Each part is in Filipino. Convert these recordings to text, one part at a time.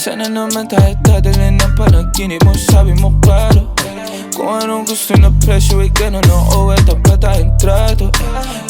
Sana naman tayo dadalhin ng panaginip mo, sabi mo klaro. Kung anong gusto na presyo ay ganun o eto pa tayong trato.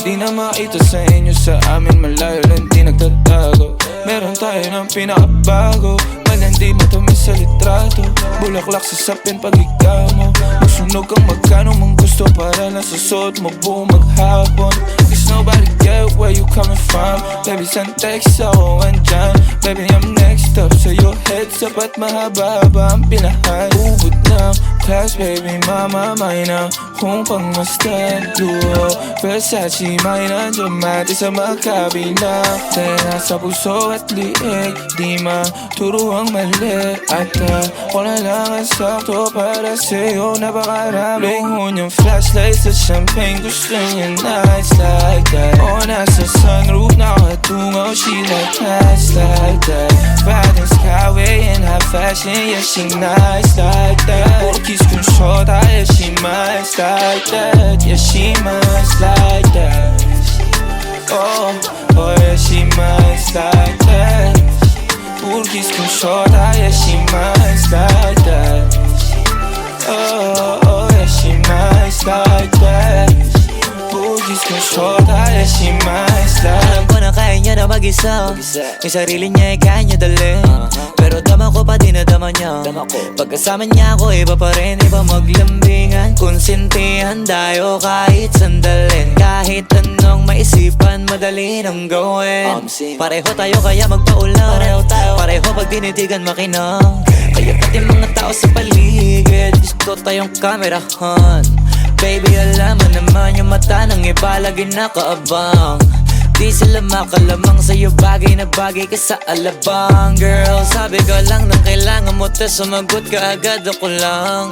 Di na makita sa inyo, sa amin malayo lang di nagtatago. Meron tayo ng pinakabago, malandi matamis sa litrato. Bulaklak sa sapin pag ikaw mo, magsunog kang magkano mong gusto para lang sa suot mo buong maghapon. Cause nobody get where you coming from. Baby send text ako andyan. Baby I'm next up sa your heads up at mahaba-haba ang pinahay. Ubod ng class baby mama may na kung pangmastan duo Versace may nandiyan mati sa makabila. Tena sa puso at liig di maturo ang mali. At wala lang ang sakto para sa'yo napakarami. Luhon yung flashlight sa champagne, gusto niya nights like that. O nasa sunroof nakatungaw, she like nights like that. Riding skyway in high fashion, yeah she nice like that. Kiss kung shota, yeah she nice like that. Yeah she nice like that. Oh, oh yeah she nice like that. Kiss kung shota, yeah she nice like that. Oh, oh yeah she nice like that. Kiss kung shota, yeah she nice like that. Alam ko na kaya niya na mag-isa. Yung sarili niya ay kaya niya dalhin. Pero dama ko pa din na dama niya. Pagkasama niya ako iba pa rin, iba maglambingan. Konsintihan tayo kahit sandalin. Kahit anong maisipan, madali nang gawin. Pareho tayo kaya magpaulan. Pareho pag tinitigan makinang. Kaya pati mga tao sa paligid gusto tayong kamerahan. Baby alam mo naman yung mata ng iba lagi nakaabang. Di sila makalamang sa'yo, bagay na bagay ka sa alabang. Girl, sabi ko lang nang kailangan mo te, sumagot ka agad ako lang.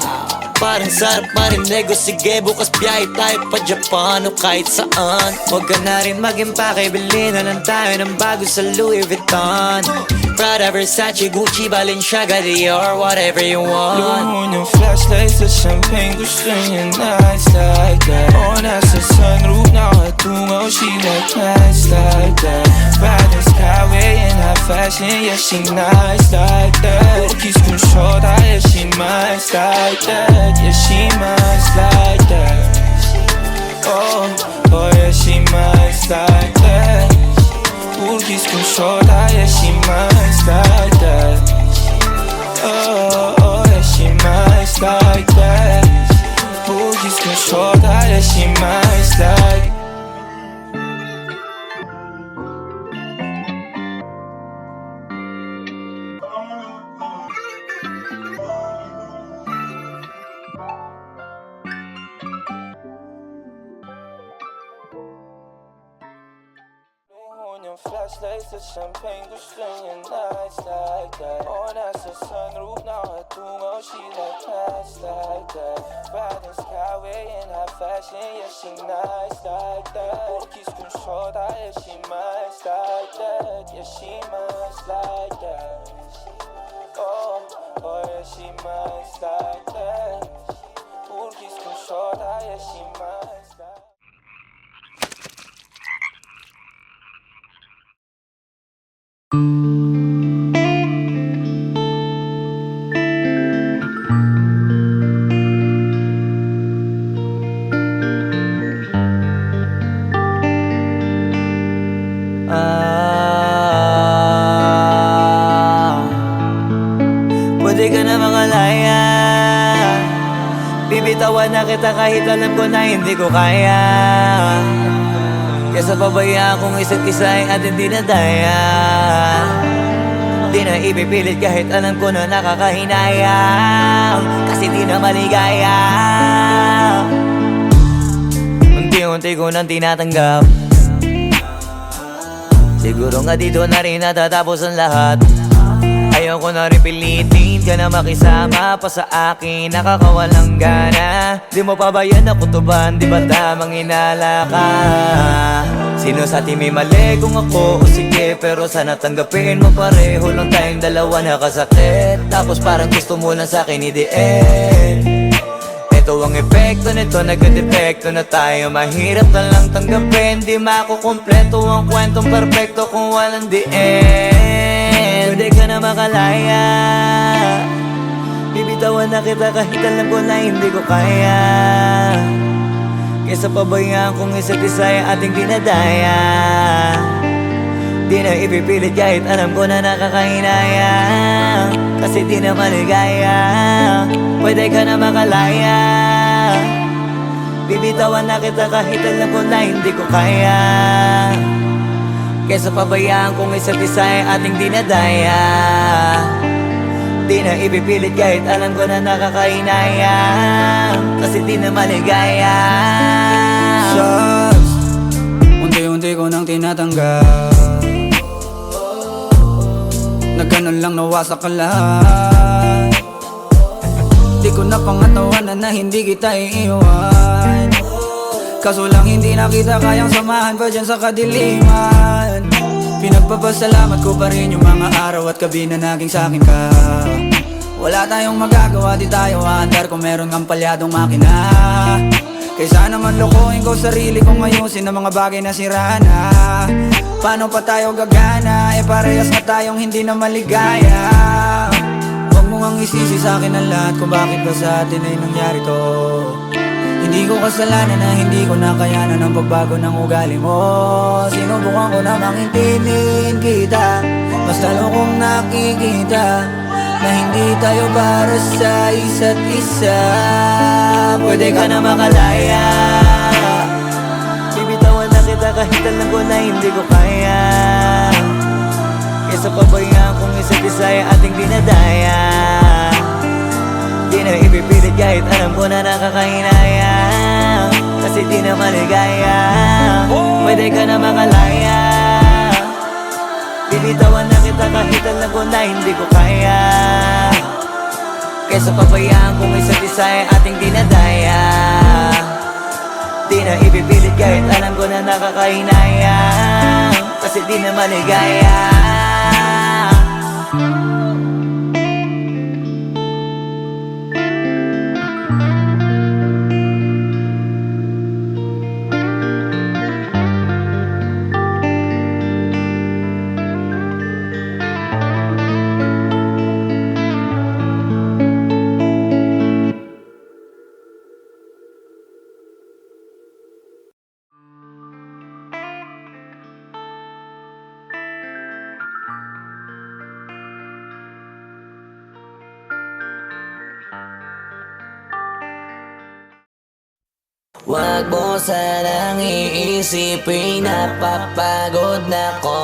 Parang sarap marinig o sige bukas biyahe tayo pa Japan o kahit saan. Huwag ka na rin mag-impake, bilhin na lang tayo ng bago sa Louis Vuitton. Prada, Versace, Gucci, Balenciaga, Dior, whatever you want. Luhon yung flashlight sa champagne, gusto niya nights like that. O nasa sunroof nakatungaw, she like nights like that. Riding skyway in high fashion, yeah she nice like that. Kiss kung shota, yeah she nice like that. Yeah she nice like that. Oh, oh yeah she nice like that. Kiss kung shota, yeah she nice like that. Oh, oh yeah she nice like that. Kiss kung shota, yeah she nice like that. Flashlights sa champagne, gusto niya nights like that. O nasa sunroof nakatungaw, she like nights like that. Riding skyway in high fashion, yeah she nice like that. Kiss kung shota, yeah she nice like that. Yeah she nice like that. Oh, oh yeah she nice like that. Kiss kung shota, yeah she nice like that. Pwede ka na mangalaya, bibitawan na kita kahit alam ko na hindi ko kaya. Kesa pabayaan kung isa't isa ay ating dinadaya. Di na ipipilit kahit alam ko na nakakahinayang, kasi di na maligaya. Unti-unti ko nang tinatanggap, siguro nga dito na rin natatapos ang lahat. Ayoko na rin pilitin ka na makisama pa sa akin, nakakawalang gana. Di mo pa ba yan nakutuban, di ba tamang inala ka? Sino sa atin may mali kung ako o sige, pero sana tanggapin mo pareho lang tayong dalawa nakasakit. Tapos parang gusto mo lang sa akin i-end. Ito ang epekto nito, nagka-depekto na tayo. Mahirap na lang tanggapin, di makukumpleto ang kwentong perfecto kung walang the end. Pwede ka na makalaya. Bibitawan na kita kahit alam ko na hindi ko kaya. Kesa pabayaan kung isa't isa ay ating dinadaya. Di na ipipilit kahit alam ko na nakakahinaya. Kasi di na maligaya. Pwede ka na makalaya. Bibitawan na kita kahit alam ko na hindi ko kaya. Kesa pabayaan kung isa't isa ay ating dinadaya. Di na ipipilit kahit alam ko na nakakahinaya. Kasi di na maligaya. Shots, unti-unti ko nang tinatanggap. Na ganun lang nawasak ka lahat. Di ko na pangatawanan na hindi kita iiwan. Kaso lang hindi na kita kayang samahan pa dyan sa kadiliman. Pinagpapasalamat ko pa rin yung mga araw at gabi na naging sa'kin ka. Wala tayong magagawa, di tayo aandar kung meron kang palyadong makina. Kaysa naman lokohin ko sarili kong ayusin ang mga bagay na sira na. Paano pa tayo gagana, eh parehas na tayong hindi na maligaya. Huwag mo ngang isisi sa'kin ang lahat kung bakit ba sa atin ay nangyari to. Hindi ko kasalanan na hindi ko nakayanan ang pagbago ng ugali mo. Sinubukan ko namang intindihin kita, mas lalo kong nakikita na hindi tayo para sa isa't isa. Pwede ka na makalaya. Bibitawan na kita kahit alam ko na hindi ko kaya. Kesa pabayaan kung isa't isa ay ating dinadaya. Di na ipipilit kahit alam ko na nakakahinaya. Kasi di na maligaya. Pwede ka na makalaya. Bibitawan na kita kahit alam ko na hindi ko kaya. Kesa pabayaan kung isa't isa ay ating dinadaya. Di na ipipilit kahit alam ko na nakakahinaya. Kasi di na maligaya. Wag mo sanang iisipin na papagod na ko.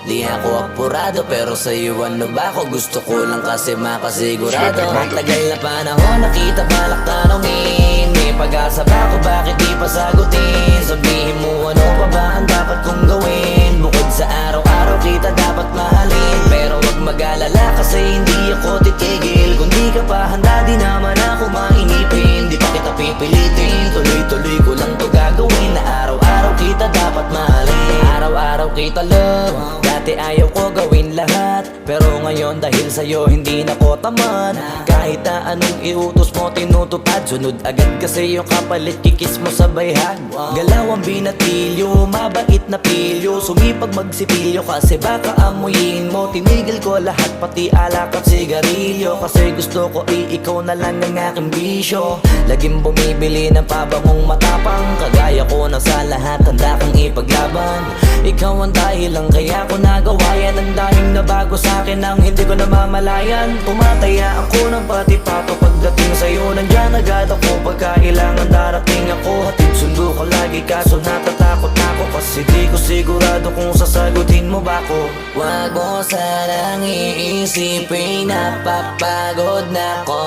Di ako apurado pero sa'yo ano ba ako? Gusto ko lang kasi makasigurado. Matagal na panahon nakita balak tanongin. May pag-asa ba ako bakit di pa sagutin? Sabihin mo ano pa ba ang dapat kong gawin? Bukod sa araw-araw kita dapat mahalin. Pero wag mag-alala kasi hindi ako titigil. Kung di ka pa handa di naman ako mainipin. Di pa kita pipilitin, tuloy-tuloy ko lang to gagawin. Na araw-araw kita dapat mahalin. Araw-araw kita love. Dati ayaw ko gawin lahat, pero ngayon dahil sa'yo hindi na ko tamad. Kahit na anong iutos mo tinutupad. Sunod agad kasi yung kapalit kikis mo sa bayhan. Galaw ang binatilyo, mabait na pilyo. Sumipag magsipilyo kasi baka amuyin mo. Tinigil ko lahat pati alak at sigarilyo. Kasi gusto ko ikaw na lang ang aking bisyo. Laging bumibili ng pabangong matapang. Kagaya ko na sa lahat handa kang ipaglaban. Ikaw ang dahilan kaya ko nagawa yan. Ang daming nabago sa'kin ang hindi ko namamalayan. Tumataya ako ng pati pato pagdating sa'yo. Nandyan agad ako pagkailangan darating ako. Hatid sundo ko lagi kaso natatakot ako. Kasi di ko sigurado kung sasagutin mo ba ko. Wag mo sanang iisipin na papagod na ko.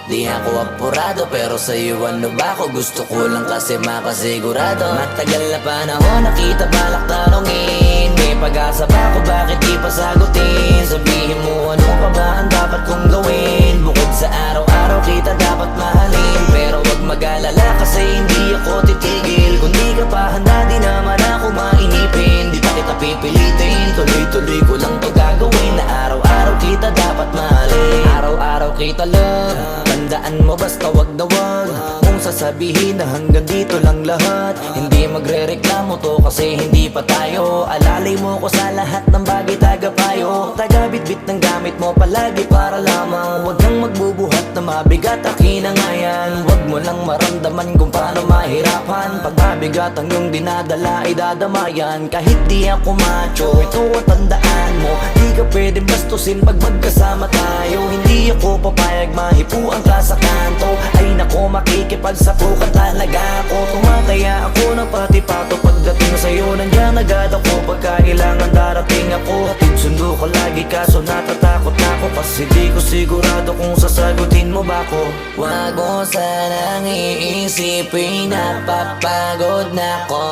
Di ako apurado pero sa'yo ano ba ako? Gusto ko lang kasi makasigurado. Matagal na panahon nakita balak tanongin. May pag-asa ba ako bakit di pa sagutin? Sabihin mo ano pa ba ang dapat kong gawin? Bukod sa araw-araw kita dapat mahalin. Pero wag mag-alala kasi hindi ako titigil. Kung di ka pa handa di naman ako mainipin. Di pa kita pipilitin, tuloy-tuloy ko lang to gagawin. Na araw-araw kita dapat mahalin. Araw-araw kita love. Tandaan mo basta wag na wag. Kung sasabihin na hanggang dito lang lahat. Hindi magre-reklamo to kasi hindi pa tayo. Alalay mo ko sa lahat ng bagay, tagapayo. Taga-bitbit ng gamit mo palagi para lamang. Huwag kang magbubuhat na mabigat, akin na nga yan. Huwag mo lang maramdaman kung paano mahirapan. Pag mabigat ang iyong dinadala ay dadamayan. Kahit di ako macho, ito ang tandaan mo. Di ka pwedeng bastusin pag magkasama tayo. Hindi ako papayag mahipuan ka sa kanto. Ay nako, makikipagsapo ka talaga ako. Tumataya ako ng pati-pato pagdating sa'yo. Nandiyan agad ako pagka kailangan darating ako. Hatid sundo ko lagi kaso natatakot ako. Kasi di ko sigurado kung sasagutin mo ba ko. Wag mo sanang iisipin napapagod na ko.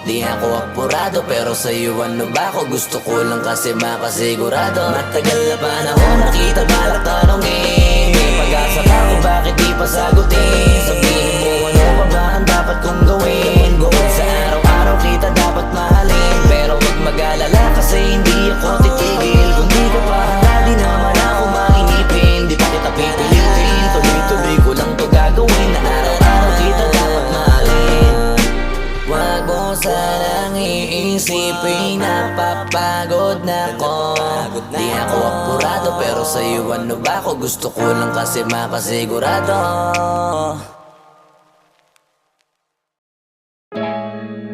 Di ako apurado pero sa'yo ano ba ko? Gusto ko lang kasi makasigurado. Matagal na panahon nakita balak tanongin. May pag-asa ba kung bakit di pa sagutin? Sabihin mo ano pa ba ang dapat kong gawin? Bukod sa araw-araw kita dapat mahalin. Pero wag mag-alala kasi hindi ako titigil. Kung di ka pa handa di naman ako mainipin. Di pa kita pipilitin, tuloy-tuloy ko lang to gagawin. Na araw-araw kita dapat mahalin. Wag mo sanang iisipin napapagod na ko. Di ako apurado pero sa'yo ano ba ko? Gusto ko lang kasi makasigurado.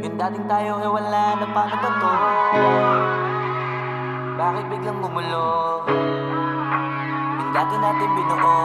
Yung dating tayo ay wala na, paano ba to? Bakit biglang gumulo? Yung dati natin binuo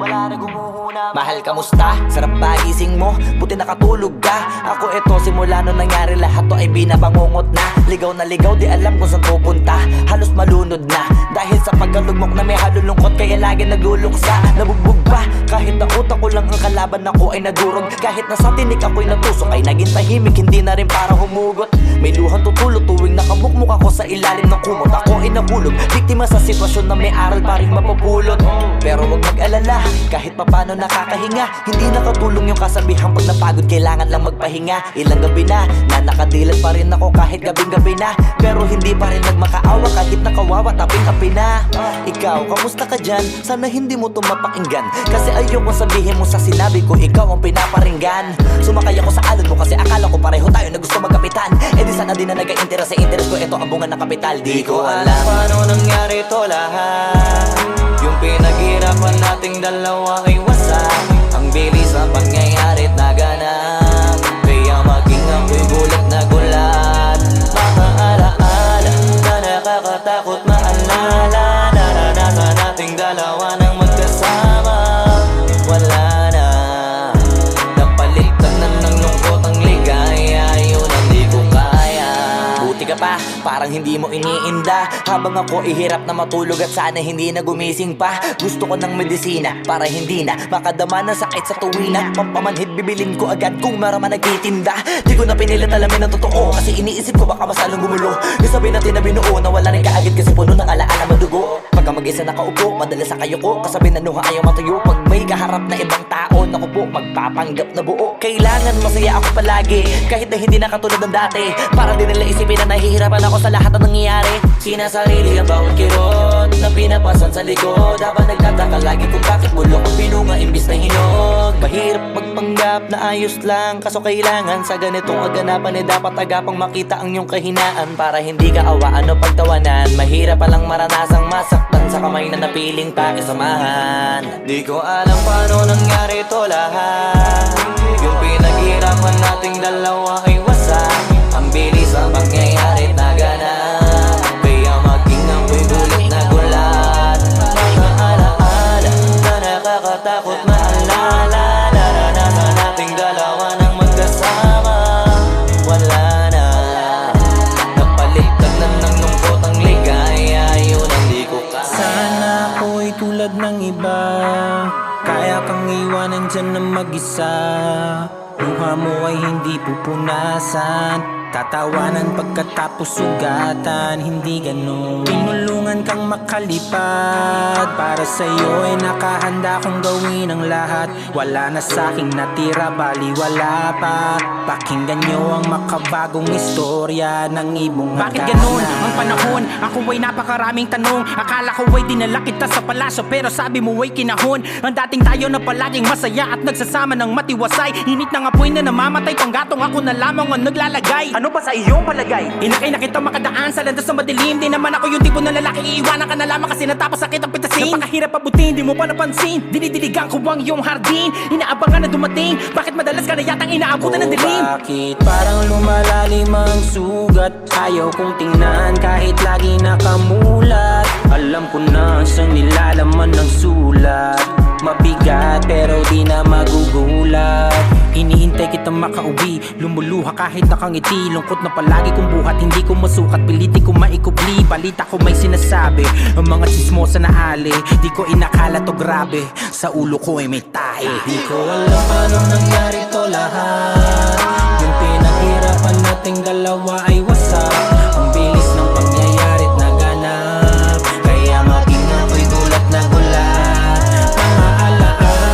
wala na gumuhuna. Mahal, kamusta? Sarap ba gising mo? Buti nakatulog ka. Ako eto, simula nung nangyari lahat to ay binabangungot na. Ligaw na ligaw, di alam kung saan pupunta. Halos malunod na dahil sa pagkalugmok na may halulungkot. Kaya lagi nagluluksa, nabugbog pa. Kahit na utak ko lang ang kalaban ako ay nadurog. Kahit na sa tinik ako'y natusok ay naging tahimik, hindi na rin para humugot. May luhang tutulog tuwing nakabukmuk ako sa ilalim ng kumot. Ako ay nahulog, biktima sa sitwasyon na may aral pa rin mapupulot. Pero wag mag-alala, kahit papano nakakahinga. Hindi nakatulong yung kasabihan pag napagod kailangan lang magpahinga. Ilang gabi na nakadilat pa rin ako kahit gabing-gabi na. Pero hindi pa rin nagmakaawa kahit nakawawa taping-api na. Ikaw, kamusta ka dyan? Sana hindi mo to mapakinggan kasi ayoko sabihin mo sa sinabi ko ikaw ang pinaparinggan. Sumakay ako sa alon mo kasi akala ko pareho tayo na gusto magkapitan. Eh di sana din na nag-interest sa interest ko, ito ang bunga ng kapital. Di ko alam paano nangyari to lahat. Yung pinaghirapan nating dalawa ay wasak. Ang bilis ng pangyayari't naganap. Kaya maging ako'y gulat na gulat. Mga alaala na nakakatakot maalala. Naranasan nating dalawa ng magkasama. Wala na, napalitan na ng lungkot ang ligaya. Yun ang di ko kaya. Buti ka pa, parang hindi mo iniinda. Habang ako ihirap na matulog at sana hindi na gumising pa. Gusto ko ng medisina para hindi na makadama ng sakit sa tuwina. Pampamanhid bibilin ko agad kung maraman nagtitinda. Di ko na pinilit alamin ang totoo kasi iniisip ko baka masalong gumulo. Yung sabi natin na binuo na wala rin kaagad kasi puno ng alaala madugo. Pagka mag-isa nakaupo, madalas sa kayo ko. Kasabi na nuha ayaw matuyo. Pag may kaharap na ibang tao, naku po, magpapanggap na buo. Kailangan masaya ako palagi kahit na hindi na katulad ng dati. Para din nila isipin na nahihirapan ako sa lahat ng nangyayari. Sinasarili ang bawat kirot na pinapasan sa likod. Habang nagtataka lagi kung bakit bulok ang pinunga imbis na hinog. Mahirap magpanggap na ayos lang, kaso kailangan sa ganitong aganapan eh dapat agapang makita ang iyong kahinaan. Para hindi ka awaan o pagtawanan. Mahirap palang maranasang masaktan sa kamay na napiling pakisamahan. Di ko alam paano nangyari to lahat. Yung pinaghirapan nating dalawa ay wasak. Ang bilis ang pangyayari't naganap. Kaya maging ako'y gulat na gulat. Mga alaala na nakakatakot maalala. Naranasan nating dalawa ng magkasama. Wala na, napalitan na ng lungkot ang ligaya. Yun ang di ko kaya. Sana ako'y tulad ng iba, kaya kang iwanan dyan na mag-isa. Luha mo ay hindi pupunasan, Tatawanan pagkatapos sugatan, hindi ganun. Tinulungan kang makalipad, para sa'yo ay nakahanda kong gawin ang lahat. Wala na sa'king natira, bali wala pa. Pakinggan nyo ang makabagong istorya ng ibong hagana. Bakit ganun ang panahon? Ako ay napakaraming tanong. Akala ko ay dinala kita sa palasyo, pero sabi mo ay kinahon. Ang dating tayo na palaging masaya at nagsasama ng matiwasay. Init ng apoy na namamatay, panggatong ako na lamang ang naglalagay. Ano ba sa iyong palagay? Inakay na kita makadaan sa landas na madilim. Di naman ako yung tipo na lalaki, iiwanan ka na lamang kasi natapos sakit ang pitasin. Napakahirap abutin, di mo pa napansin. Dinidiligan ko ang iyong hardin. Inaabangan na dumating. Bakit madalas ka na yatang inaabutan ng dilim? Bakit parang lumalalim ang sugat? Ayaw kong tingnan kahit lagi nakamulat. Alam ko na saan nilalaman ng sulat. Mabigat pero di na magugulat. Hinihintay kitang makauwi, lumuluha kahit nakangiti. Lungkot na palagi kong buhat, hindi ko masukat, piliti ko maikubli. Balita ko may sinasabi, ang mga chismosa na ali. Di ko inakala to grabe, sa ulo ko ay may tahi. Di ko alam paano nangyari to lahat. Yung pinaghirapan nating dalawa ay wasak. Ang bilis ng pangyayari't naganap, kaya maging ako'y gulat na gulat. Mga alaala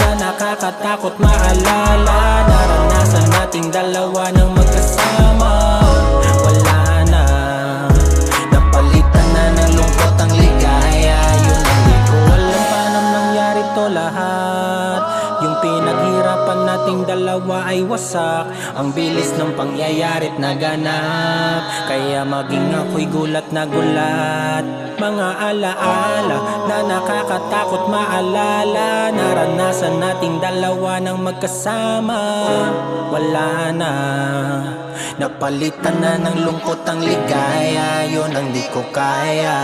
na nakakatakot maalala. Naranasan nating dalawa ng magkasama. Wala na, napalitan na ng lungkot ang ligaya. Yun ang di ko alam paano nangyari to lahat. Yung pinaghirapan nating dalawa ay wasak. Ang bilis ng pangyayari't naganap, kaya maging ako'y gulat na gulat. Mga alaala na nakakatakot maalala. Naranasan nating dalawa ng magkasama. Wala na, napalitan na ng lungkot ang ligaya. Yun ang di ko kaya.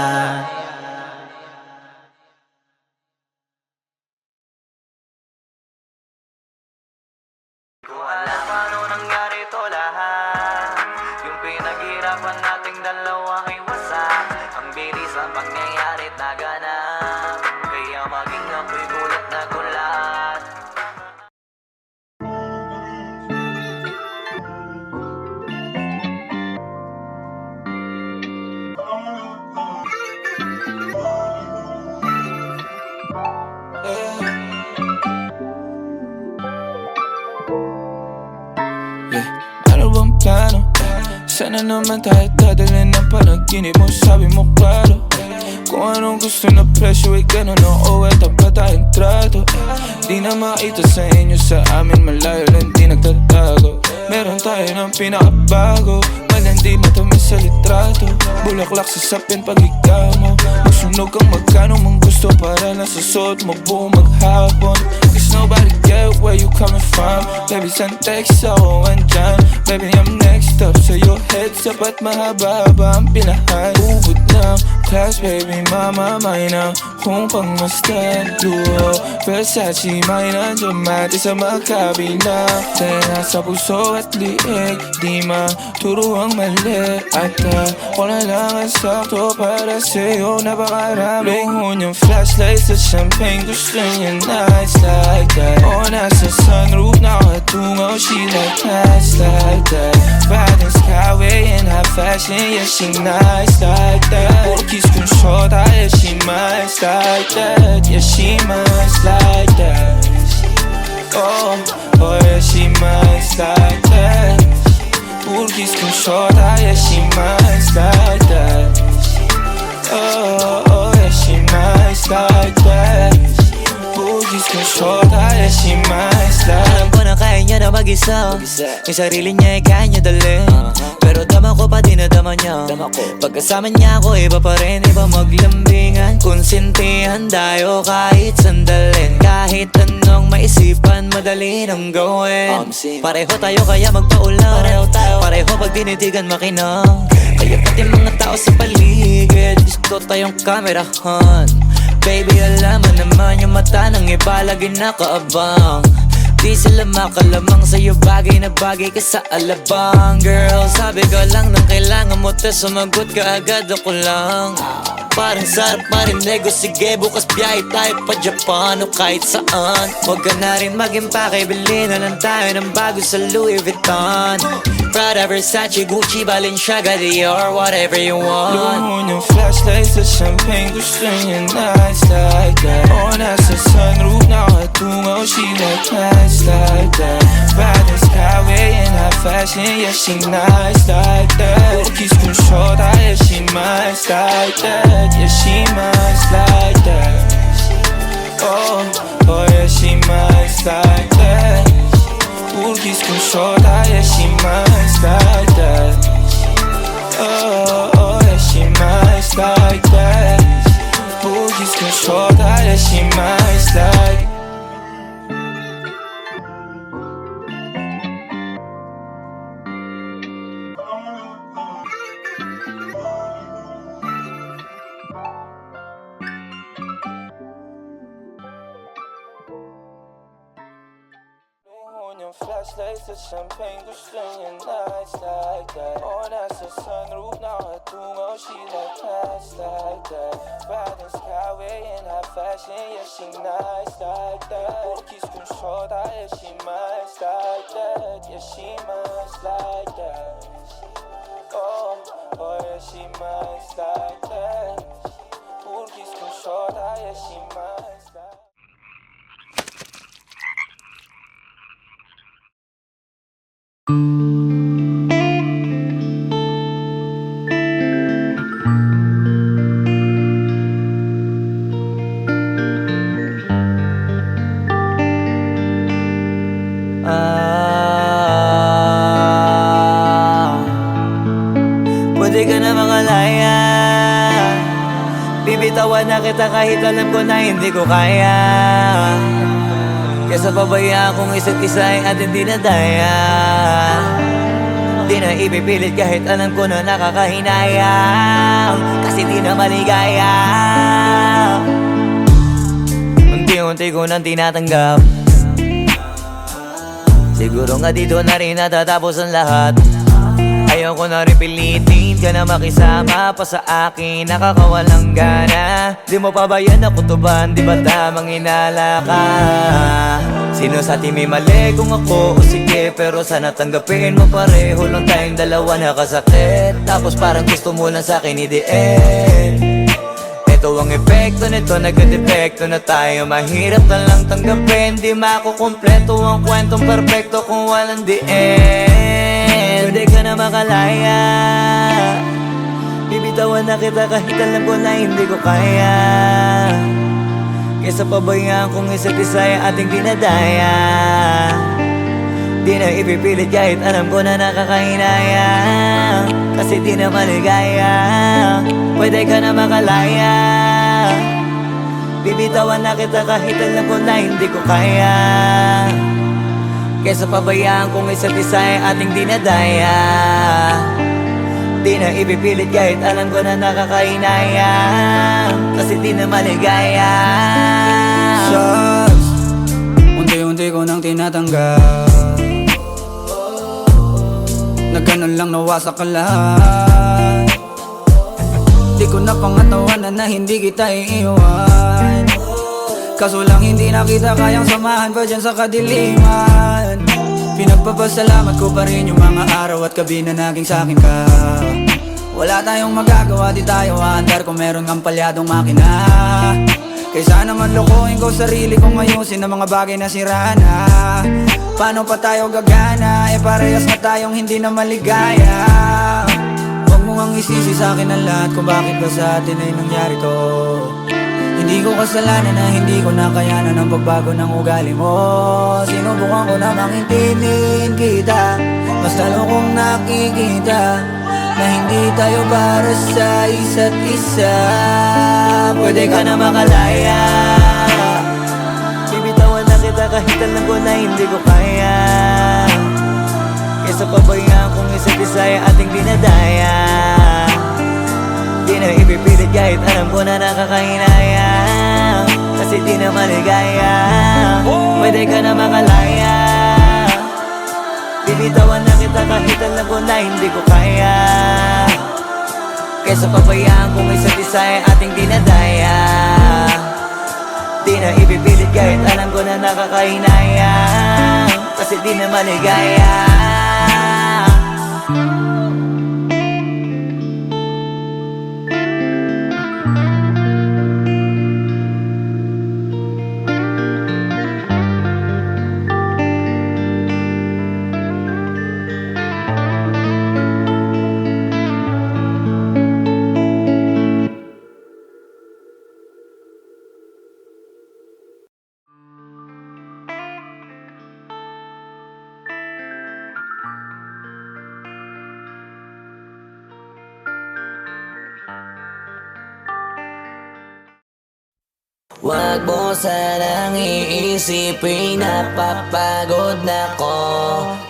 Ko alam paano nangyari to lahat. Yung pinaghirapan nating dalawa ay wasak. Ang bilis ang pangyayari't naganap, kaya maging ako'y gulat na gulat. Ano bang plano? Sana naman tayo dadalhin ng panaginip mo. Sabi mo klaro, kung anong gusto na presyo ay ganun. Oo, eto pa tayong trato. Di na makita sa inyo, sa amin malayo lang di nagtatago. Meron tayo ng pinakabago, malandi matamis sa litrato. Bulaklak sa sapin pag ikaw mo. Magsunog kang magkano mong gusto para lang sa suot mo buong maghapon. Cause nobody get where you coming from. Baby, send text ako andyan. Baby, I'm next up sa your heads up at mahaba-haba ang pinahan. Ubod ng class, baby, mama, may na kung pangmastan. Duo, Versace, may nandiyan mati sa makabila. Tena sa puso at liig, di maturo ang mali. At ako na lang ang sakto para sa'yo. Napakarami yung flashlights at champagne. Gusto niya nights like that. O nasa sunroof, nakatungaw. She like nights like that. Riding skyway in high fashion. Yeah, she nice like that. Puro kiss kong shota. Yeah, she nice like that. Yeah, she nice like that. Oh, oh yeah, she nice like that. Puro kiss kong shota. Yeah, she nice like that. Oh, oh yeah, she nice like that. Puro kiss kong shota. Yeah, she nice like that. Alam ko na kaya niya na mag-isa. Yung sarili niya ay kaya niya dalhin. Pero dama ko pa dinadama niya. Pagkasama niya ako iba pa rin. Iba maglambingan, konsintihan tayo kahit sandalin. Kahit anong maisipan, madali nang gawin. Pareho tayo kaya magpaulang. Pareho pag tinitigan makinang. Kaya pati mga tao sa paligid gusto tayong kamerahan. Baby, alam mo naman yung mata ng iba lagi nakaabang. Di sila makalamang sa'yo, bagay na bagay ka sa alabang. Girl, sabi ko lang nang kailangan mo te, sumagot ka agad ako lang. Parang sarap marinig o sige bukas biyahe tayo pa Japan o kahit saan. Huwag ka na rin mag-impake, bili na lang tayo ng bago sa Louis Vuitton. Prada, Versace, Gucci, Balenciaga, Dior, whatever you want. Blue moon yung flashlights sa champagne, gusto niya nights like that. Oh, nasa sunroof, nakatungaw, she like nights like that. Riding skyway in high fashion, yeah, she nice like that. Kiss kong shorta, yeah, she nice like that. Yeah, she nice like that. Oh, oh, yeah, she nice like that. Kiss kong shorta, yeah, she nice like that. Oh, oh, yeah, she nice like that. Kiss kong shorta, yeah, she nice like. Flashlights sa champagne, gusto niya nights like that. Oh, nasa sunroof, nakatungaw, she like nights like that. Riding skyway in high fashion, yeah, she nice like that. Kiss kong shorta, yeah, she nice like that. Yeah, she nice like that. Oh, oh, yeah, she nice like that. Kiss kong shorta, yeah, she nice like that. Pwede ka na makalaya, bibitawan na kita kahit alam ko na hindi ko kaya. Kesa pabayaan kung isa't isa ay ating dinadaya. Di na ipipilit kahit alam ko na nakakahinayang, kasi di na maligaya. Unti-unti ko nang tinatanggap, siguro nga dito na rin natatapos ang lahat. Ayaw ko na rin pilitin ka na makisama pa sa akin, nakakawalang gana. Di mo pa ba yan nakutuban, di ba tamang inala ka? Sino sa atin may mali kung ako o sige, pero sana tanggapin mo pareho lang tayong dalawa nakasakit. Tapos parang gusto mo lang sa akin i-end. Ito ang epekto nito, nagka-depekto na tayo. Mahirap na lang tanggapin, di makukumpleto ang kwentong perfecto kung walang the end. Pwede ka na makalaya, bibitawan na kita kahit alam ko na hindi ko kaya. Kesa pabayaan kung isa't isa ay ating dinadaya. Di na ipipilit kahit alam ko na nakakahinaya, kasi di na maligaya. Pwede ka na makalaya, bibitawan na kita kahit alam ko na hindi ko kaya. Kesa pabayaan kung isa't isa ay ating dinadaya. Di na ipipilit kahit alam ko na nakakahinaya, kasi di na maligaya. Shots, unti-unti ko nang tinatanggap, na ganun lang nawasak ka lahat. Di ko na pangatawanan na hindi kita iiwan, kaso lang hindi na kita kayang samahan pa dyan sa kadiliman. Pinagpapasalamat ko pa rin yung mga araw at gabi na naging sa'kin ka. Wala tayong magagawa, di tayo aandar kung meron kang palyadong makina. Kaysa naman lokohin ko sarili kong ayusin ang mga bagay na sira na. Paano pa tayo gagana, parehas na tayong hindi na maligaya. Huwag mo ngang isisi sa'kin ang lahat kung bakit ba sa atin ay nangyari to. Hindi ko kasalanan na hindi ko nakayanan ang pagbago ng ugali mo. Sinubukan ko namang intindihin kita, mas lalo kong nakikita na hindi tayo para sa isa't isa. Pwede ka na makalaya, bibitawan na kita kahit alam ko na hindi ko kaya. Kesa pabayaan kung isa't isa ay ating dinadaya. Di na ipipilit kahit alam ko na nakakahinaya, kasi di na maligaya. Pwede ka na makalaya, bibitawan na kita kahit alam ko na hindi ko kaya. Kesa pabayaan kung isa't isa ay ating dinadaya. Di na ipipilit kahit alam ko na nakakahinaya, kasi di na maligaya. Wag mo sanang iisipin, napapagod na ko.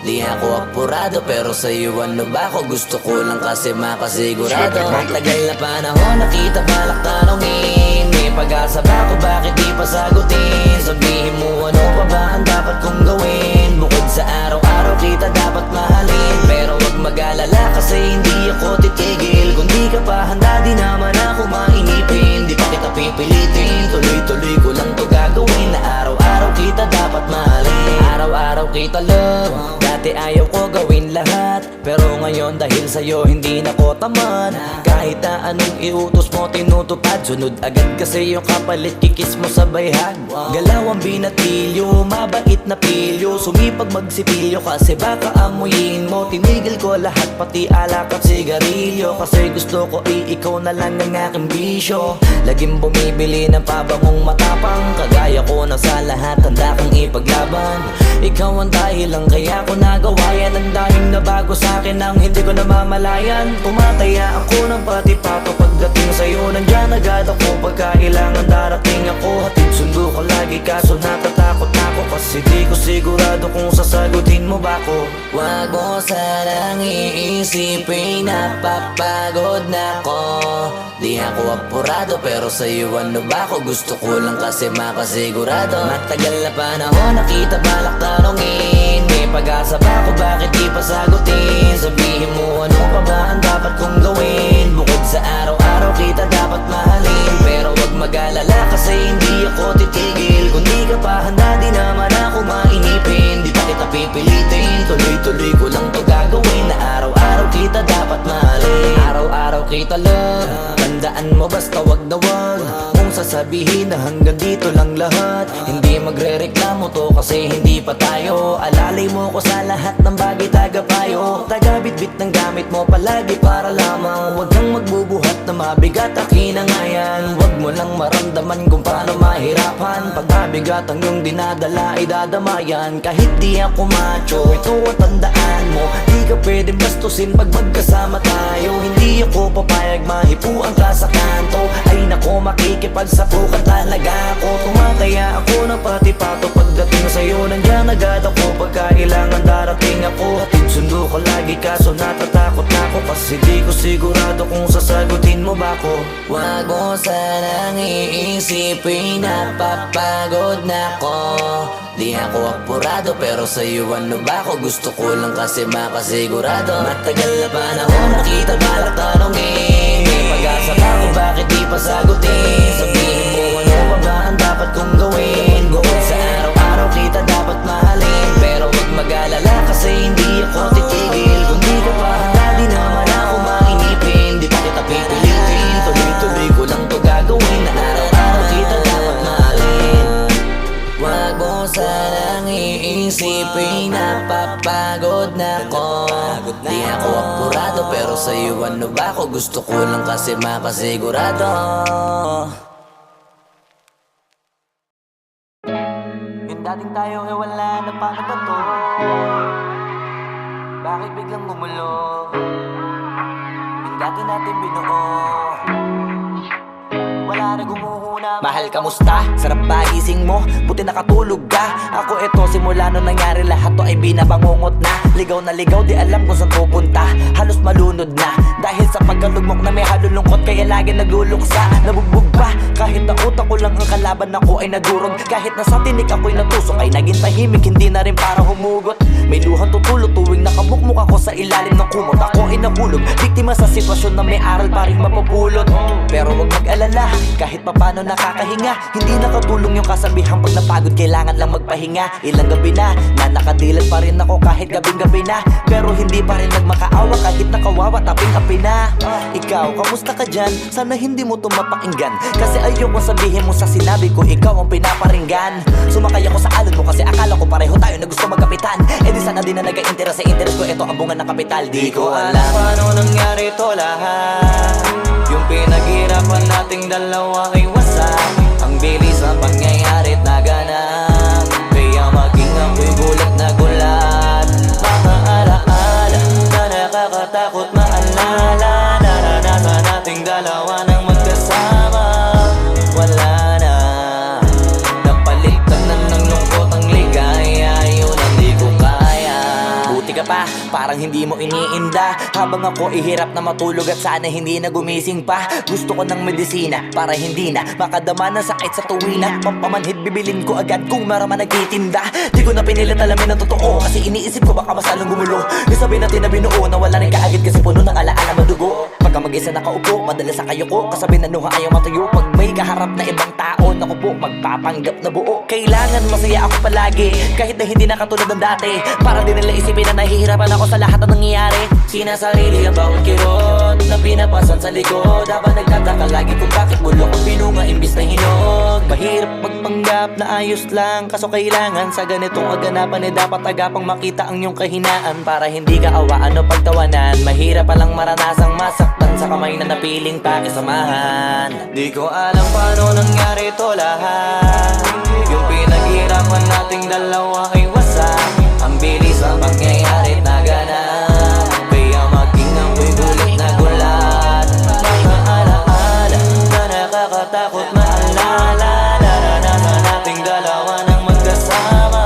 Di ako apurado pero sa'yo ano ba ako? Gusto ko lang kasi makasigurado. Matagal na panahon nakita balak tanongin, may pag-asa ba ako, bakit di pa sagutin? Sabihin mo ano pa ba ang dapat kong gawin? Bukod sa araw-araw kita dapat mahalin, pero wag mag-alala kasi hindi ako titigil. Kung di ka pa handa di naman ako mainipin, di pa kita pipilitin. Tuloy-tuloy ko lang to gagawin, na araw-araw kita dapat mahalin. Araw-araw kita love, dati ayaw ko gawin lahat, pero ngayon dahil sa'yo hindi na ko tamad. Kahit na anong iutos mo tinutupad, sunod agad kasi yung kapalit kikis mo sa bayhag. Galaw ang binatilyo, mabait na pilyo, sumipag magsipilyo kasi baka amuyin mo. Tinigil ko lahat pati alak at sigarilyo, kasi gusto ko ikaw na lang ang aking bisyo. Laging bumibili ng pabangong matapang, kagaya ko na sa lahat handa kang ipaglaban. Ikaw ang dahilan kaya ko nagawa yan, ang daming nabago sa'kin nang hindi ko namamalayan. Tumataya ako ng pati-pato pagdating sa'yo, nandyan agad ako pagkailangan darating ako. Hatid sundo ko lagi kaso natatakot ako, kasi di ko sigurado kung sasagutin mo ba ko. Wag mo sanang iisipin, napapagod na ko. Di ako apurado pero sa'yo ano ba ako? Gusto ko lang kasi makasigurado. Matagal na panahon nakita balak tanongin, may pag-asa ba ako, bakit di pa sagutin? Sabihin mo ano pa ba ang dapat kong gawin? Bukod sa araw-araw kita dapat mahalin, pero wag mag-alala kasi hindi ako titigil. Kung di ka pa handa di naman ako mainipin, di pa kita pipilitin. Tuloy-tuloy ko lang to gagawin, na araw-araw kita dapat mahalin. Araw-araw kita love, tandaan mo basta wag na wag mong sasabihin na hanggang dito lang lahat. Hindi magre-reklamo to kasi hindi pa tayo. Alalay mo ko sa lahat ng bagay tagapayo. Tagabitbit ng gamit mo palagi para lamang wag kang magbubuhat na mabigat akin ang ayan. Wag mo lang maramdaman kung paano mahirapan, pag mabigat ang iyong dinadala ay dadamayan. Kahit di ako macho, ito ang tandaan mo, di ka pwedeng bastusin pag magkasama tayo. Hindi ako papayag mahipuan ka sa kanto, ay nako makikipagsapukan talaga ako. Tumataya ako ng pati-pato pagdating sa'yo, nandyan agad ako pagkailangan darating ako. Hatid sundo ko lagi kaso natatakot na ako, kasi di ko sigurado kung sasagutin mo ba ko. Wag mo sanang iisipin, napapagod na ko. Di ako apurado pero sa'yo ano ba ako? Gusto ko lang kasi makasigurado. Matagal na panahon nakita balak tanongin, may pag-asa ba ako, bakit di pa sagutin? Sabihin mo ano pa ba ang dapat kong gawin? Bukod sa araw-araw kita dapat mahalin, pero wag mag-alala kasi hindi ako titigil. Kung di ka pa handa di naman ako mainipin, di pa kita pipilitin. Tuloy-tuloy ko lang to gagawin, na araw-araw kita dapat mahalin. Wag mo sanang iisipin, napapagod na ko. Di ako apurado pero sa'yo ano ba ako? Gusto ko lang kasi makasigurado. Yung dating tayo ay wala na, paano ba to? Bakit biglang gumulo? Yung dati natin binuo, wala na gumuhuna. Mahal, kamusta? Sarap ba gising mo? Buti nakatulog ka. Ako eto simula nung nangyari lahat to ay binabangungot na. Ligaw na ligaw, di alam kung saan pupunta. Halos malunod na dahil sa pagkalugmok na may halulungkot, kaya lagi nagluluksa. Nabugbog pa kahit na utak ko lang ang kalaban, ako ay nagurog. Kahit nasa tinik ako'y natusok, ay naging tahimik, hindi na rin para humugot. May luhang tutulo tuwing nakamukmuk ako sa ilalim ng kumot. Ako ay nahulog, biktima sa sitwasyon na may aral pa rin mapupulot. Pero wag mag-alala, kahit papano nakakahinga. Hindi nakatulong yung kasabihan, pag napagod kailangan lang magpahinga. Ilang gabi na nakadilat pa rin ako kahit gabing-gabi na. Pero hindi pa rin nagmakaawa kahit nakawawa, taping-api na. Ikaw, kamusta ka dyan? Sana hindi mo tumapakinggan, kasi ayoko sabihin mo sa sinabi ko, ikaw ang pinaparinggan. Sumakay ako sa alon mo kasi akala ko pareho tayo na gusto magkapitan. E di sana din na nag-interest sa interest ko, ito ang bunga ng kapital. Di ko alam paano nangyari to lahat. Yung pinaghirapan nating dalawa ay wasak. Ang bilis ng pangyayari at naganap, kaya maging ako'y gulat na gulat. Mga alaala na nakakatakot maalala. Naranasan nating dalawa ng magkasama. Wala na, napalitan na ng lungkot ang ligaya. Yun ang di ko kaya. Buti ka pa, parang hindi mo iniinda. Habang ako ihirap na matulog at sana hindi na gumising pa. Gusto ko ng medisina para hindi na makadama ng sakit sa tuwina. Pampamanhid bibilin ko agad kung maraman nagtitinda. Di ko na pinilit alamin ang totoo, kasi iniisip ko baka masalong gumulo. Isabi natin na binuo na wala rin kaagad, kasi puno ng alaala madugo. Pagka mag-isa nakaupo, madalas sa kayo ko, kasabi na nuha ayaw matuyo. Pag may kaharap na ibang tao, naku po, magpapanggap na buo. Kailangan masaya ako palagi, kahit na hindi na katulad ng dati. Para din nila isipin na nahihirapan ako sa lahat ng nangyayari. Sinasarili ang bawat kirot na pinapasan sa likod, habang nagtataka lagi kung bakit bulok ang pinunga imbis na hinog. Mahirap magpanggap na ayos lang, kaso kailangan sa ganitong aganapan dapat agapang makita ang iyong kahinaan. Para hindi ka awaan o pagtawanan, mahirap palang maranasang masaktan sa kamay na napiling pakisamahan. Di ko alam paano nangyari to lahat. Yung pinaghirapan nating dalawa ay wasak. Ang bilis ang pangyayari at naganap, kaya maging ako'y gulat na gulat. Mga alaala na nakakatakot maalala. Naranasan nating dalawa ng magkasama.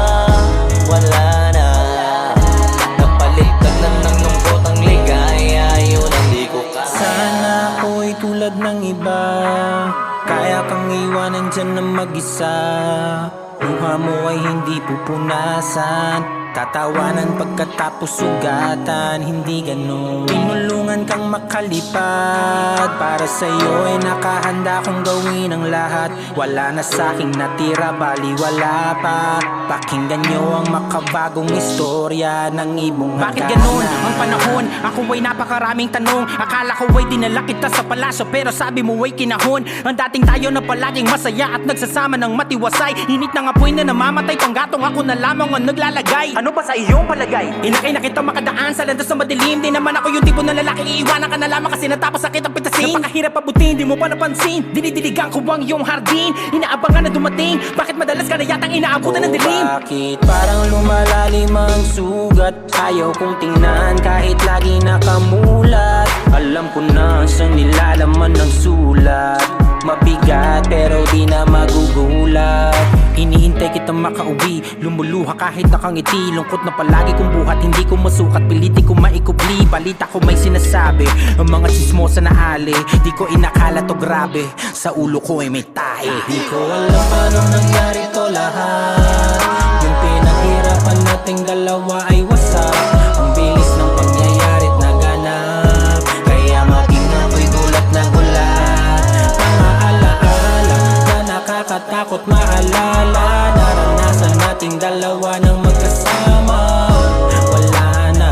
Wala na, napalitan na ng lungkot ang ligaya. Yun ang di ko kaya. Sana ako'y tulad ng iba, kaya kang iwanan dyan na mag-isa. Luha mo ay hindi pupunasan, tatawanan pagkatapos sugatan. Hindi ganon, tinulungan kang makalipad. Para sa'yo ay nakahanda kong gawin ang lahat. Wala na sa'king natira, bali wala pa. Pakinggan nyo ang makabagong istorya ng ibong hagdanan. Bakit ganun ang panahon? Ako ay napakaraming tanong. Akala ko ay dinala kita sa palasyo, pero sabi mo ay kinahon. Ang dating tayo na palaging masaya at nagsasama ng matiwasay. Init ng apoy na namamatay, panggatong ako na lamang ang naglalagay. Ano ba sa iyong palagay? Inakay na kita makadaan sa landas na madilim. Di naman ako yung tipo na lalaki, iiwanan ka na lamang kasi natapos sakit ang pitasin. Napakahirap abutin, di mo pa napansin. Dinidiligan ko ang iyong hardin, inaabangan na dumating. Bakit madalas ka na yatang inaabutan ng dilim? Bakit parang lumalalim ang sugat? Ayaw kong tingnan kahit lagi nakamulat. Alam ko na sa nilalaman ng sulat. Mabigat pero di na magugulat. Iniintay kitang makauwi, lumuluha kahit nakangiti. Lungkot na palagi kong buhat, hindi ko masukat. Piliti ko maikubli, balita ko may sinasabi. Ang mga chismosa na ali, di ko inakala to grabe. Sa ulo ko ay may tahi. Di ko alam paano nangyari to lahat. Yung pinaghirapan nating dalawa ay wasak. Ang bilis ng pangyayari at naganap, kaya maging ako'y gulat na gulat. Mga alaala na nakakatakot maalala. Naranasan nating dalawa ng magkasama. Wala na,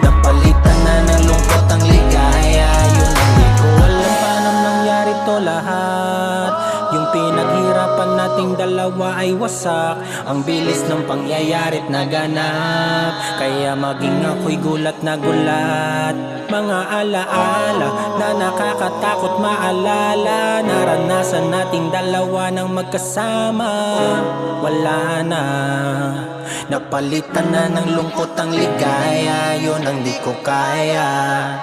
napalitan na ng lungkot ang ligaya. Yun ang di ko alam paano nangyari to lahat. Yung pinaghirapan nating dalawa ay wasak. Ang bilis ng pangyayari at naganap, kaya maging ako'y gulat na gulat. Mga alaala na nakakatakot maalala. Naranasan nating dalawa ng magkasama. Wala na, napalitan na ng lungkot ang ligaya. Yun ang di ko kaya.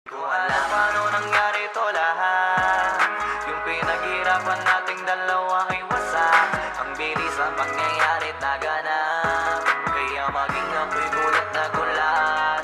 Ko alam paano nangyari to lahat. Yung pinaghirapan nating dalawa ay wasak. Ang bilis ang pangyayari at naganap, kaya maging ako'y gulat na gulat.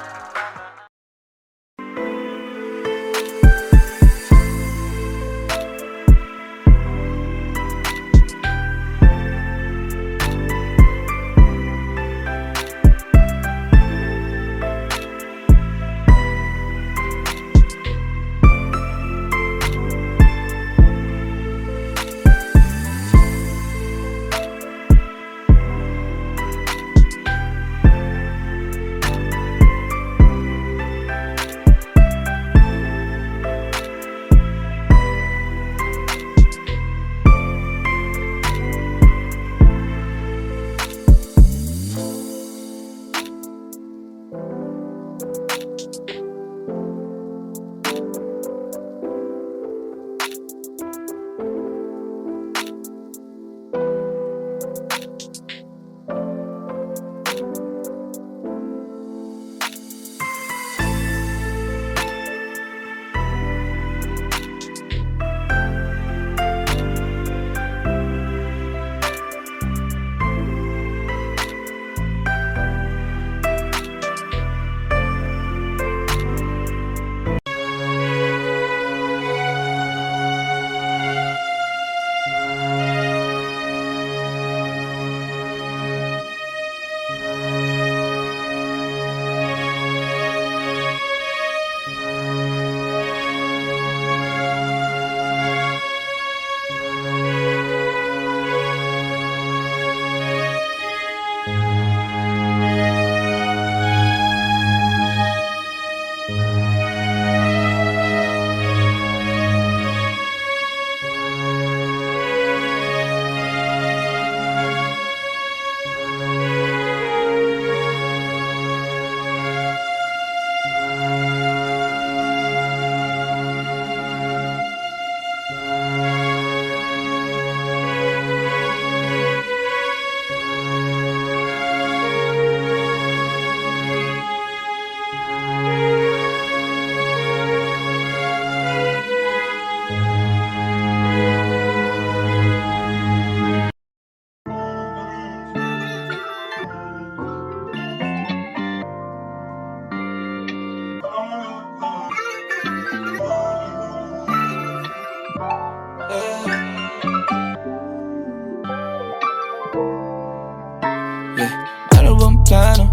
Ano bang plano?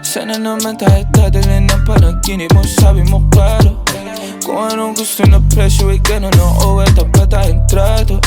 Sana naman tayo dadalhin ng panaginip mo. Sabi mo klaro kung anong gusto na presyo ay ganun oo, tapat tayong trato.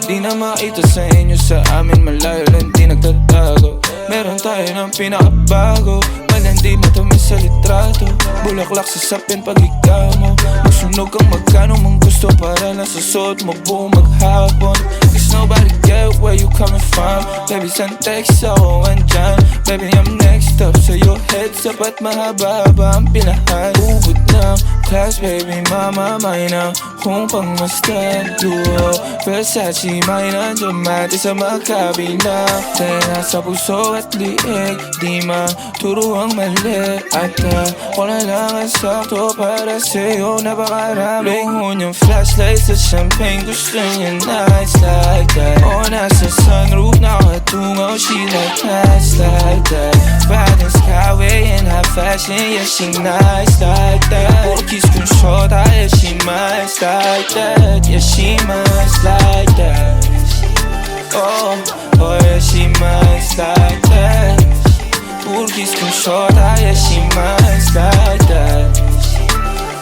Di na makita sa inyo, sa amin malayo lang di nagtatago. Meron tayo ng pinakabago, malandi matamis sa litrato. Bulaklak sa sapin pag ikaw mo. Magsunog kang magkano mong gusto para lang sa suot mo buong maghapon. Cause nobody get where you coming from. Baby, send text ako andyan. Baby, I'm next up sa'yo, heads up at mahaba-haba ang pinahan. Ubod ng class, baby, mama, may na kung pangmastan. Duo, Versace, may nandiyan mati sa makabila. Tena sa puso at liig, di maturo ang mali. At wala lang ang sakto para sa'yo, napakarami. Luhon yung flashlight sa champagne, gusto niya nights like that. O nasa sunroof, nakatungaw, she like nights like that. Riding skyway in high fashion, yeah, she nice like that. Kiss kung short, yeah, she nice like that. Yeah, she nice like that. Oh, oh, yeah, she nice like that. Kiss kung short, yeah, she nice like that.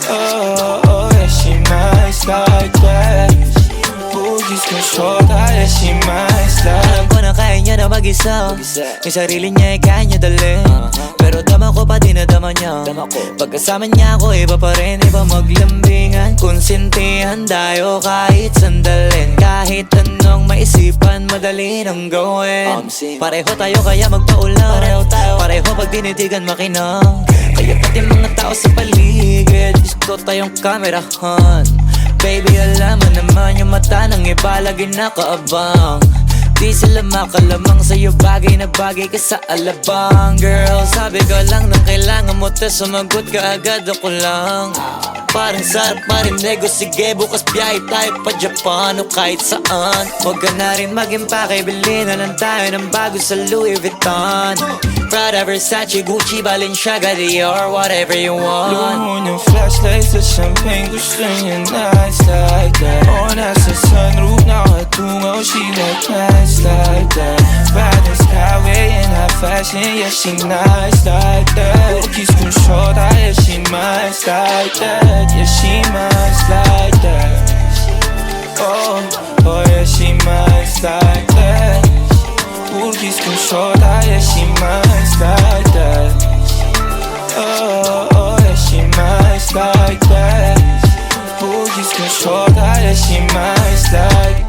Oh, oh, yeah, she nice like that. Kiss kung short, yeah, she nice like that. Alam ko na kaya niya na mag-isa. Yung sarili niya ay kaya niya dalhin. Pero dama ko pa din na dama niya. Pagkasama niya ako iba pa rin, iba maglambingan. Konsintihan tayo kahit sandalin. Kahit anong maisipan, madali nang gawin. Pareho tayo kaya magpaulan. Pareho pag dinitigan makinang. Kaya pati mga tao sa paligid gusto tayong kamerahan. Baby, alam mo naman yung mata ng iba lagi nakaabang. Di sila makalamang sa'yo, bagay na bagay ka sa alabang. Girl, sabi ko lang nang kailangan mo, tas sumagot ka agad, ako lang. Parang sarap marinig o sige, bukas biyahe tayo pa Japan o kahit saan. Huwag ka na rin mag-impake, bili na lang tayo ng bago sa Louis Vuitton. Prada, Versace, Gucci, Balenciaga, Dior, whatever you want. Luhon yung flashlight sa champagne, gusto niya nights like that. O nasa sunroof, nakatungaw, she like nights like that. Riding skyway in high fashion, yeah, she nice like that. Kiss kung short, yeah, she nice like that. Yeah, she nice like that. Oh, oh, yeah, she nice like that. Kiss kung short, yeah, she nice like that. Oh, oh, yeah, she nice like that. Kiss kung short, yeah, she nice like.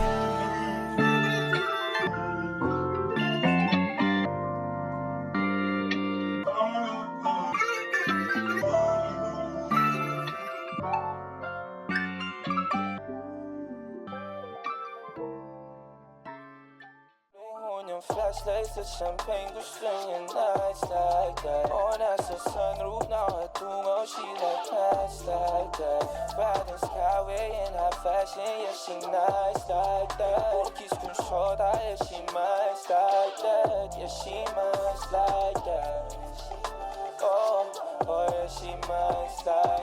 Flashlights at champagne, gusto niya nights like that. O nasa sunroof, nakatungaw, she like nights like that. Riding skyway in high fashion, yeah, she nice like that. Kiss kung short, yeah, she nice like that. Yeah, she nice like that. Oh, oh, yeah, she nice like that.